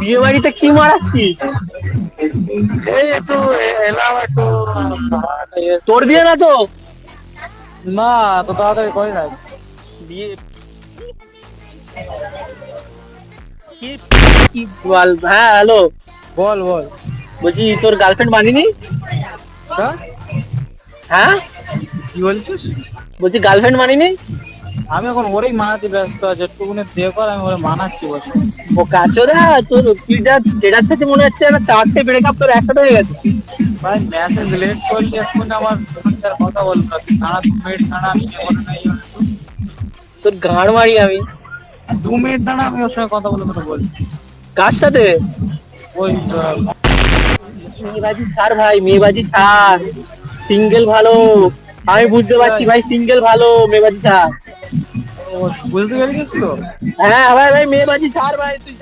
বিয়ে বাড়িতে কি মারাচ্ছিস? এই একটু এলাম একটু। তোর বিয়ে না তো? না, তো তাড়াতাড়ি করি না। বিয়ে কি? কি বল? হ্যাঁ, হ্যালো। বল বল। বলছি তোর গার্লফ্রেন্ড বানিনি? হ্যাঁ? হ্যাঁ, কি বলছিস? বলছি গার্লফ্রেন্ড বানিনি। আমি এখন ওরেই মানাতে ব্যস্ত আছে, একটুখানি দিয়ে কর, আমি ওরে মানাচ্ছি বসে। ও কাছোরা, তোর তুই যা স্টেটাস থেকে মনে হচ্ছে না, চারটে ব্রেকআপ তোর একসাথে হয়ে গেছে। ভাই মেসেজ লেট করলি এখন আমার ফোনে আর কথা বলবো না, তুই দাঁড়া 2 মিনিট দাঁড়া, আমি বলে নাই। তোর গাঁড় মারি আমি। 2 মিনিট দাঁড়া, আমি ওর সঙ্গে কথা বলে তোকে বলছি। কার সাথে? ওই মেয়েবাজি ছাড় ভাই, মেয়েবাজি ছাড়। সিঙ্গেল ভালো। আমি বুঝতে পারছি ভাই, সিঙ্গেল ভালো, মেয়েবাজি ছাড়। বুঝতে পেরেছিস তো? হ্যাঁ ভাই, ভাই মেয়েবাজি ছাড় ভাই, তুই